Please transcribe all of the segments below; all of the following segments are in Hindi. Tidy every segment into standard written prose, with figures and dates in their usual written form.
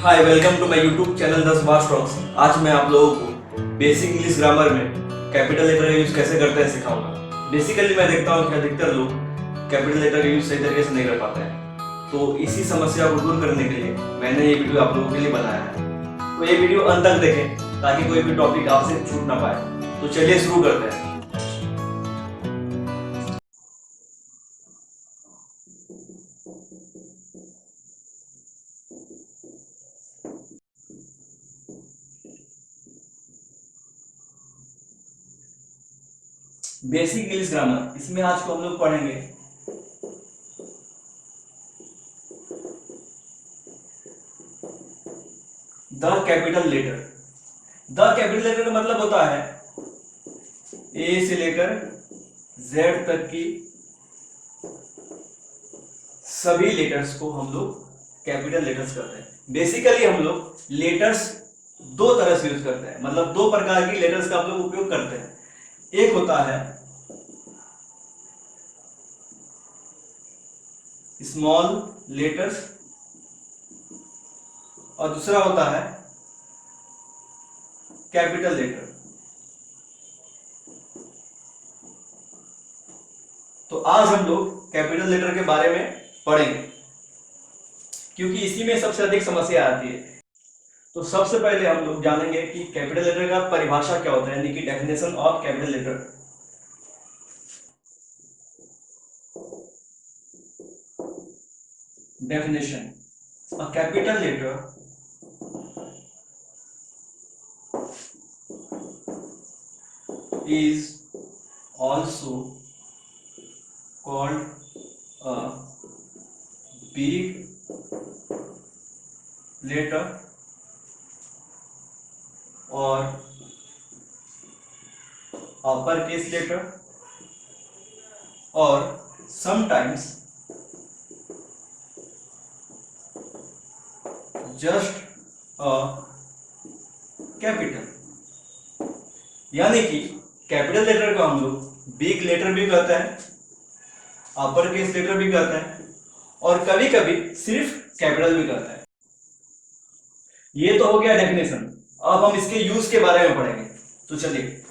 Hi, welcome to my YouTube channel 10 बार टॉक्स। आज मैं आप लोगों को बेसिक इंग्लिश ग्रामर में कैपिटल लेटर का यूज कैसे करते हैं सिखाऊंगा। बेसिकली मैं देखता हूँ कि अधिकतर लोग कैपिटल लेटर का यूज सही तरीके से नहीं कर पाते हैं, तो इसी समस्या को दूर करने के लिए मैंने ये वीडियो आप लोगों के लिए बनाया है। तो ये वीडियो अंत तक देखें ताकि कोई भी टॉपिक आपसे छूट ना पाए। तो चलिए शुरू करते हैं। बेसिक इंग्लिश ग्रामर, इसमें आज को हम लोग पढ़ेंगे the capital letter. The capital letter का मतलब होता है ए से लेकर जेड तक की सभी लेटर्स को हम लोग कैपिटल लेटर्स करते हैं। बेसिकली हम लोग लेटर्स दो तरह से यूज करते हैं, मतलब दो प्रकार की लेटर्स का हम लोग उपयोग करते हैं। एक होता है स्मॉल लेटर्स और दूसरा होता है कैपिटल लेटर। तो आज हम लोग कैपिटल लेटर के बारे में पढ़ेंगे क्योंकि इसी में सबसे अधिक समस्या आती है। तो सबसे पहले हम लोग जानेंगे कि कैपिटल लेटर का परिभाषा क्या होता है, यानी कि definition of capital letter. Definition: a capital letter is also called a big letter or uppercase letter or sometimes just a capital। यानी कि कैपिटल लेटर को हम लोग बिग लेटर भी कहते हैं, अपर केस लेटर भी कहते हैं और कभी कभी सिर्फ कैपिटल भी कहते हैं। ये तो हो गया डेफिनेशन। अब हम इसके यूज के बारे में पढ़ेंगे। तो चलिए,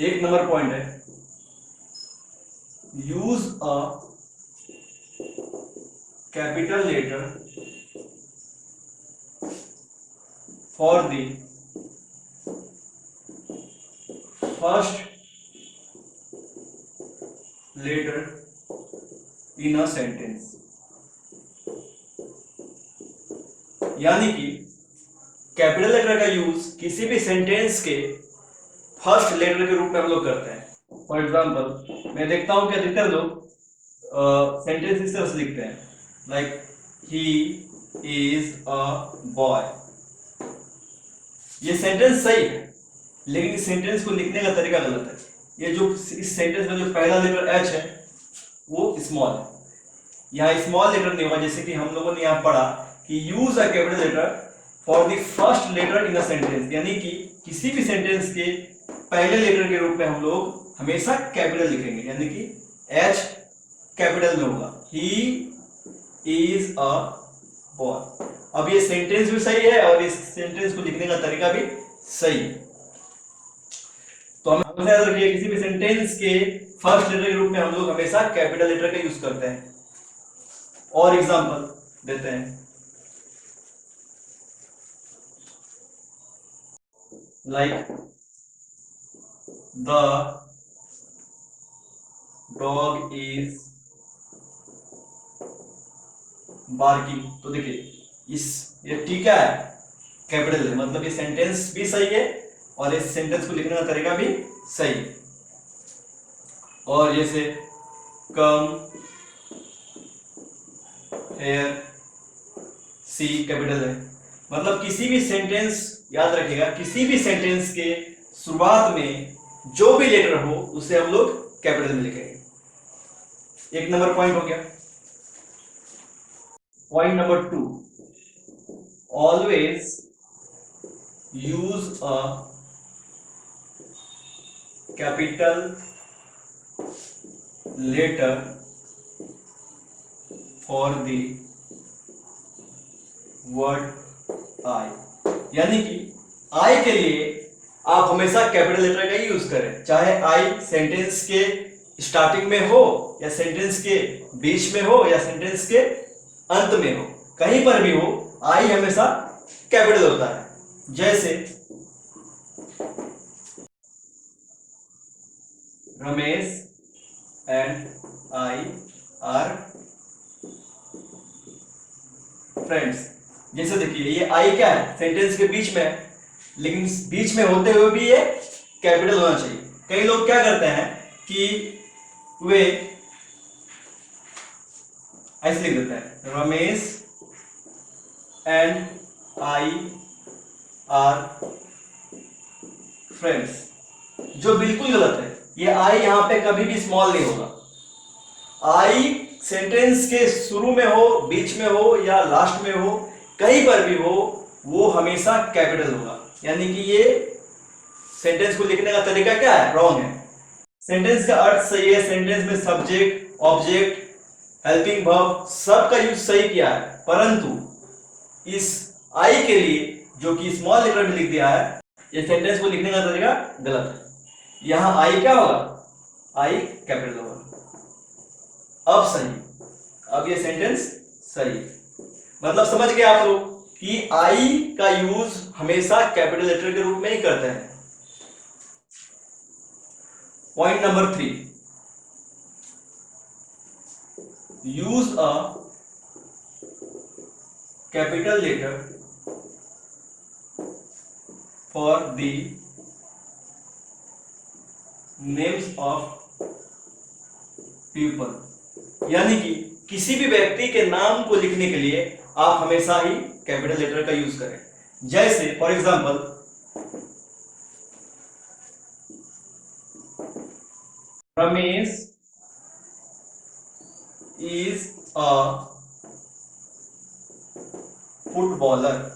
एक नंबर पॉइंट है use a capital letter for the first letter in a sentence. यानी कि कैपिटल लेटर का यूज किसी भी सेंटेंस के फर्स्ट लेटर के रूप में हम लोग करते हैं। फॉर एग्जाम्पल मैं देखता हूं कि अधिकतर लोग सेंटेंस इस तरह से लिखते हैं, like he is a boy. ये सेंटेंस सही है, लेकिन इस सेंटेंस को लिखने का तरीका गलत है। ये जो इस सेंटेंस में जो पहला लेटर एच है वो स्मॉल है, यहाँ स्मॉल लेटर नहीं होगा। जैसे कि हम लोगों ने यहाँ पढ़ा कि use a capital letter for the first letter in a sentence, यानी कि किसी भी सेंटेंस के पहले लेटर के रूप में हम लोग हमेशा कैपिटल लिखेंगे, यानी कि एच कैपिटल में होगा। He is a boy. अब ये सेंटेंस भी सही है और इस सेंटेंस को लिखने का तरीका भी सही है। तो हमें हमेशा याद रखिए, किसी भी सेंटेंस के फर्स्ट लेटर के रूप में हम लोग हमेशा कैपिटल लेटर का यूज करते हैं। और एग्जांपल देते हैं, like the dog is barking. तो देखिए ये टीका है, कैपिटल है, मतलब ये सेंटेंस भी सही है और इस सेंटेंस को लिखने का तरीका भी सही है। और जैसे कम हेयर, सी कैपिटल है। मतलब किसी भी सेंटेंस, याद रखिएगा, किसी भी सेंटेंस के शुरुआत में जो भी लेटर हो उसे हम लोग कैपिटल में लिखेंगे। एक नंबर पॉइंट हो गया। Point number 2, always use a capital letter for the word I, यानी कि आई के लिए आप हमेशा कैपिटल लेटर का ही यूज करें, चाहे आई सेंटेंस के स्टार्टिंग में हो या सेंटेंस के बीच में हो या सेंटेंस के अंत में हो, कहीं पर भी हो आई हमेशा कैपिटल होता है। जैसे Ramesh and I R friends. जैसे देखिए ये आई क्या है, सेंटेंस के बीच में है, लेकिन बीच में होते हुए भी ये कैपिटल होना चाहिए। कई लोग क्या करते हैं कि वे ऐसे लिख देते हैं, Ramesh and I R friends, जो बिल्कुल गलत है। ये आई यहां पे कभी भी स्मॉल नहीं होगा। आई सेंटेंस के शुरू में हो, बीच में हो या लास्ट में हो, कहीं पर भी हो, वो हमेशा कैपिटल होगा। यानी कि ये सेंटेंस को लिखने का तरीका क्या है, रॉन्ग है। सेंटेंस का अर्थ सही है, सेंटेंस में सब्जेक्ट, ऑब्जेक्ट, हेल्पिंग वर्ब सब का यूज सही किया है, परंतु इस आई के लिए जो कि स्मॉल लेटर में लिख दिया है, ये सेंटेंस को लिखने का तरीका गलत है। यहां आई क्या होगा, आई कैपिटल होगा। अब सही, अब ये सेंटेंस सही है। मतलब समझ गए आप लोग कि आई का यूज हमेशा कैपिटल लेटर के रूप में ही करते हैं। Point number 3, use a capital letter for the names of people, यानी कि किसी भी व्यक्ति के नाम को लिखने के लिए आप हमेशा ही कैपिटल लेटर का यूज करें। जैसे for example Ramesh is a footballer.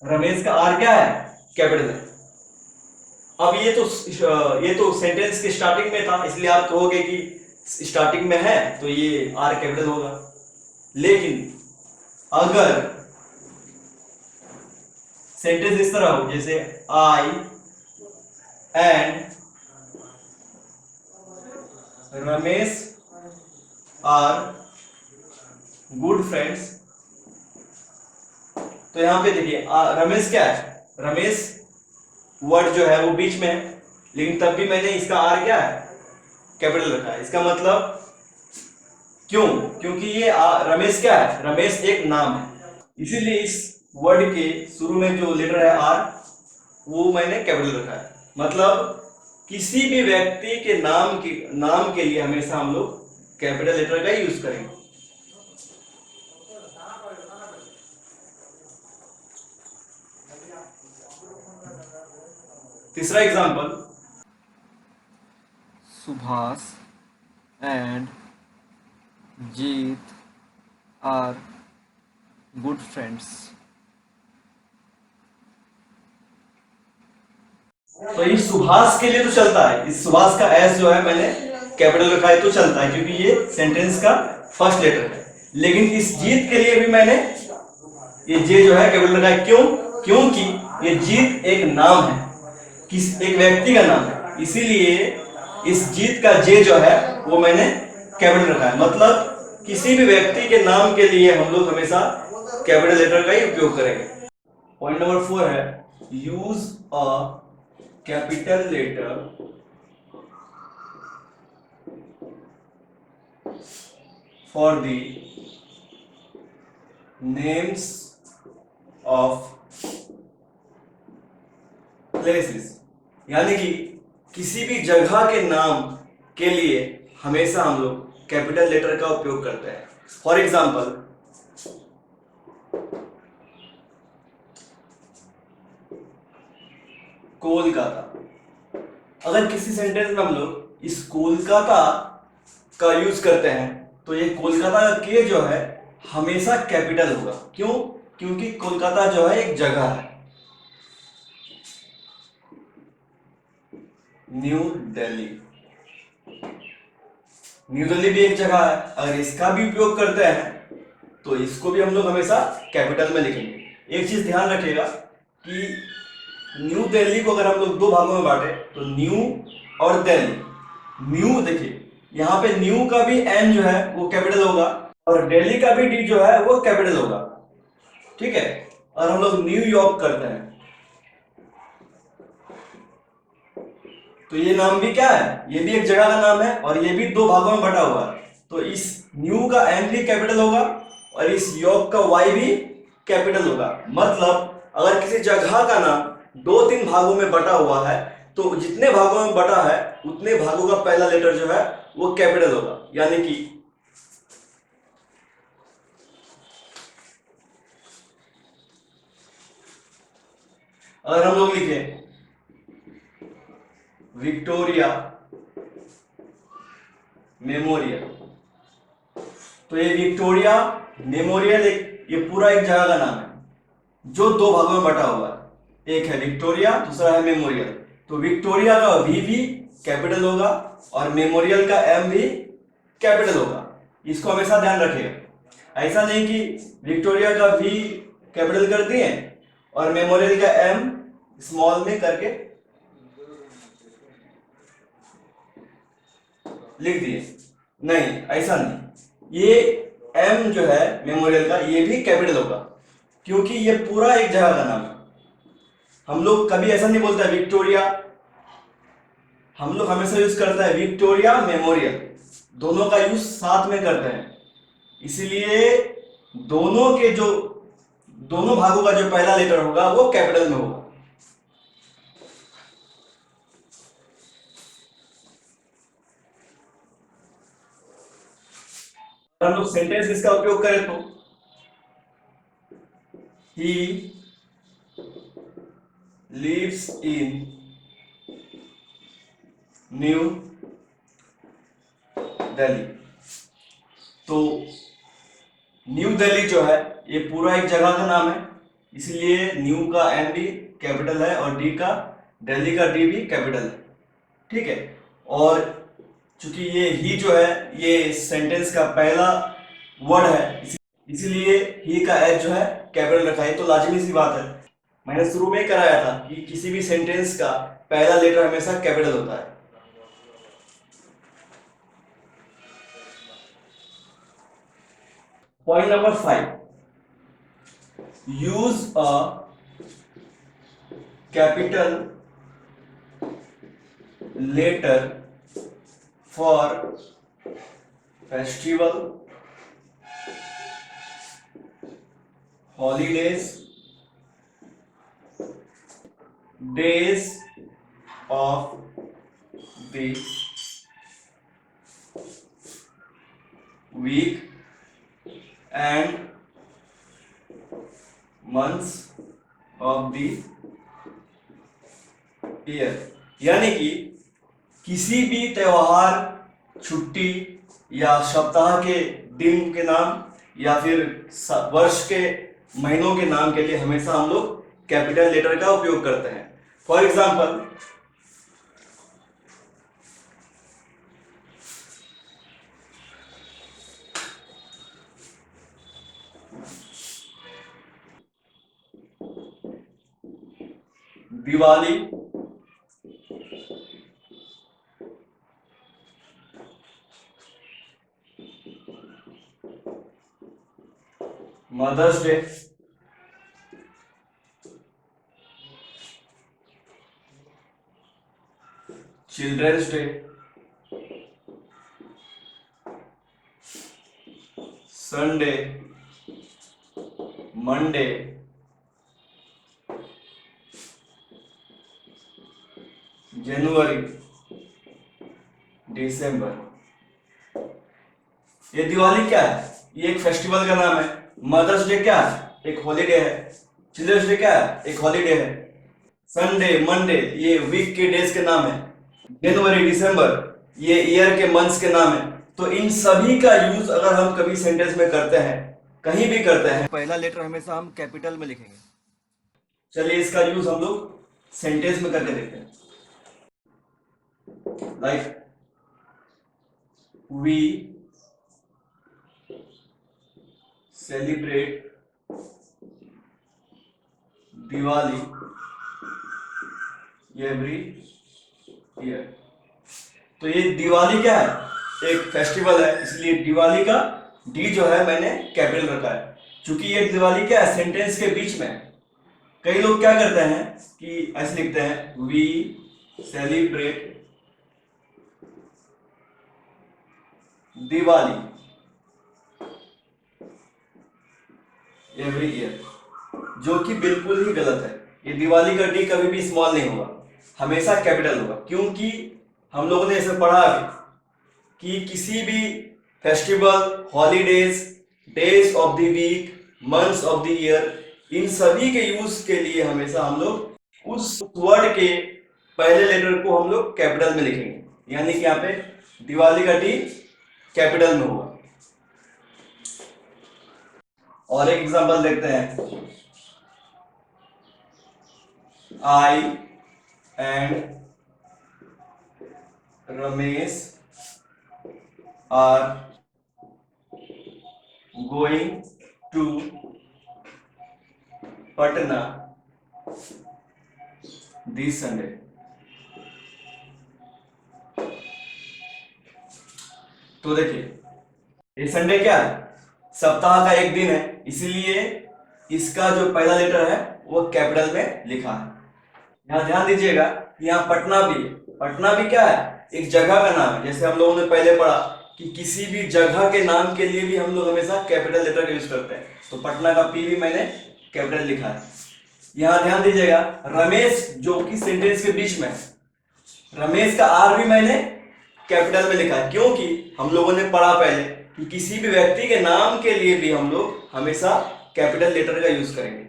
Ramesh का आर क्या है, कैपिटल है। अब ये तो सेंटेंस के स्टार्टिंग में था, इसलिए आप कहोगे कि स्टार्टिंग में है तो ये आर कैपिटल होगा। लेकिन अगर सेंटेंस इस तरह हो, जैसे I and Ramesh are good friends, तो यहां पे देखिए रमेश क्या है, रमेश वर्ड जो है वो बीच में है, लेकिन तब भी मैंने इसका आर क्या है, कैपिटल रखा है। इसका मतलब क्यों, क्योंकि ये रमेश क्या है, रमेश एक नाम है, इसीलिए इस वर्ड के शुरू में जो लेटर है आर, वो मैंने कैपिटल रखा है। मतलब किसी भी व्यक्ति के नाम के लिए हमेशा हम लोग कैपिटल लेटर का यूज करेंगे। तीसरा example, Subhash and Jeet are good friends. तो इस सुभाष के लिए तो चलता है, इस सुभाष का एस जो है मैंने कैपिटल रखा है तो चलता है, क्योंकि ये सेंटेंस का फर्स्ट लेटर है। लेकिन इस जीत के लिए भी मैंने ये जे जो है कैपिटल रखा है। क्यों, क्योंकि ये जीत एक नाम है, एक व्यक्ति का नाम है, इसीलिए इस जीत का जे जो है वो मैंने कैपिटल रखा है। मतलब किसी भी व्यक्ति के नाम के लिए हम लोग हमेशा कैपिटल लेटर का ही उपयोग करेंगे। पॉइंट नंबर 4 है, use a capital letter for the names of places, यानी कि किसी भी जगह के नाम के लिए हमेशा हम लोग कैपिटल लेटर का उपयोग करते हैं। For example Kolkata. अगर किसी सेंटेंस में हम लोग इस कोलकाता का यूज करते हैं तो ये कोलकाता का के जो है हमेशा कैपिटल होगा। क्यों, क्योंकि कोलकाता जो है एक जगह है। न्यू दिल्ली, न्यू दिल्ली भी एक जगह है। अगर इसका भी उपयोग करते हैं तो इसको भी हम लोग हमेशा कैपिटल में लिखेंगे। एक चीज ध्यान रखिएगा कि न्यू दिल्ली को अगर हम लोग दो भागों में बांटे तो न्यू और दिल्ली। न्यू देखिए यहाँ पे न्यू का भी एन जो है वो कैपिटल होगा और दिल्ली का भी डी जो है वो कैपिटल होगा, ठीक है। और हम लोग न्यूयॉर्क करते हैं तो ये नाम भी क्या है, ये भी एक जगह का नाम है और ये भी दो भागों में बटा हुआ है। तो इस न्यू का एन भी कैपिटल होगा और इस यॉर्क का वाई भी कैपिटल होगा। मतलब अगर किसी जगह का नाम दो तीन भागों में बटा हुआ है तो जितने भागों में बटा है उतने भागों का पहला लेटर जो है वो कैपिटल होगा। यानी कि अगर हम लोग लिखे विक्टोरिया मेमोरियल, तो ये विक्टोरिया मेमोरियल ये पूरा एक जगह का नाम है जो दो भागों में बटा हुआ है। एक है विक्टोरिया, दूसरा है मेमोरियल। तो विक्टोरिया का वी भी कैपिटल होगा और मेमोरियल का एम भी कैपिटल होगा। इसको हमेशा ध्यान रखिएगा। ऐसा नहीं कि विक्टोरिया का वी कैपिटल कर दिए और मेमोरियल का एम स्मॉल में करके लिख दिए, नहीं ऐसा नहीं। ये एम जो है मेमोरियल का ये भी कैपिटल होगा क्योंकि ये पूरा एक जगह का नाम है। हम लोग कभी ऐसा नहीं बोलते विक्टोरिया, हम लोग हमेशा यूज करते हैं विक्टोरिया मेमोरियल, दोनों का यूज साथ में करते हैं। इसीलिए दोनों भागों का जो पहला लेटर होगा वो कैपिटल में होगा। हम लोग सेंटेंस इसका उपयोग करें तो he lives in New Delhi. तो न्यू दिल्ली जो है ये पूरा एक जगह का नाम है, इसलिए न्यू का एन भी कैपिटल है और डी का दिल्ली का डी भी कैपिटल है, ठीक है। और चूंकि ये ही जो है ये सेंटेंस का पहला वर्ड है इसीलिए ही का एच जो है कैपिटल रखा है। तो लाजमी सी बात है, मैंने शुरू में कराया था कि किसी भी सेंटेंस का पहला लेटर हमेशा कैपिटल होता है। Point number 5, use a capital letter for festival, holidays, days of the week and months of the year। यानी कि किसी भी त्योहार, छुट्टी या सप्ताह के दिन के नाम या फिर वर्ष के महीनों के नाम के लिए हमेशा हम लोग कैपिटल लेटर का उपयोग करते हैं। For example Diwali, Mother's Day, Children's Day, Sunday, Monday, January, December. ये दिवाली क्या है, ये एक फेस्टिवल का नाम है। मदर्स डे क्या है, एक हॉलीडे है। चिल्ड्रंस डे क्या है, एक हॉलीडे है। संडे, मंडे ये वीक के डेज के नाम है। जनवरी, दिसंबर ये ईयर के मंथ्स के नाम है। तो इन सभी का यूज अगर हम कभी सेंटेंस में करते हैं कहीं भी करते हैं, पहला लेटर हमेशा हम कैपिटल में लिखेंगे। चलिए इसका यूज हम लोग सेंटेंस में करके देखते हैं। Like we celebrate Diwali every year. तो ये दिवाली क्या है, एक फेस्टिवल है, इसलिए दिवाली का डी जो है मैंने कैपिटल रखा है। क्योंकि ये दिवाली क्या है, सेंटेंस के बीच में। कई लोग क्या करते हैं कि ऐसे लिखते हैं, we celebrate Diwali every year, जो कि बिल्कुल ही गलत है। ये दिवाली का डी कभी भी स्मॉल नहीं होगा, हमेशा कैपिटल होगा। क्योंकि हम लोगों ने ऐसे पढ़ा कि किसी भी festival, holidays, days of the week, months of the year, इन सभी के यूज के लिए हमेशा हम लोग उस वर्ड के पहले लेटर को हम लोग कैपिटल में लिखेंगे। यानी कि यहाँ पे दिवाली का डी कैपिटल में होगा। और एक एग्जांपल देखते हैं, I and Ramesh are going to Patna this Sunday. तो देखिए, ये संडे क्या है, सप्ताह का एक दिन है, इसीलिए इसका जो पहला लेटर है वो कैपिटल में लिखा है। यहाँ ध्यान दीजिएगा, यहाँ पटना भी है। पटना भी क्या है, एक जगह का नाम है। जैसे हम लोगों ने पहले पढ़ा कि किसी भी जगह के नाम के लिए भी हम लोग हमेशा कैपिटल लेटर का यूज करते हैं। तो पटना का पी भी मैंने कैपिटल लिखा है। यहाँ ध्यान दीजिएगा, रमेश जो कि सेंटेंस के बीच में है, रमेश का आर भी मैंने कैपिटल में लिखा है। क्योंकि हम लोगों ने पढ़ा पहले कि किसी भी व्यक्ति के नाम के लिए भी हम लोग हमेशा कैपिटल लेटर का यूज करेंगे।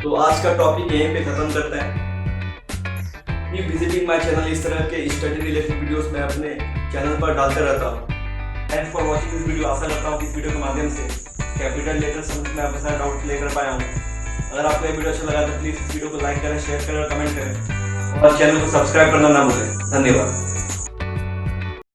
तो आज का टॉपिक यहीं पे खत्म करते हैं। Keep visiting my channel. इस तरह के स्टडी रिलेटेड वीडियोस मैं अपने चैनल पर डालते रहता हूँ। Thanks for watching this video. आशा करता हूँ कि इस वीडियो के माध्यम से कैपिटल लेटर समझ में आपके साथ डाउट क्लियर कर पाया हूँ। अगर आपको ये वीडियो अच्छा लगा तो प्लीज इस वीडियो को लाइक करें, शेयर करें और कमेंट करें, और चैनल को सब्सक्राइब करना ना भूलें। धन्यवाद।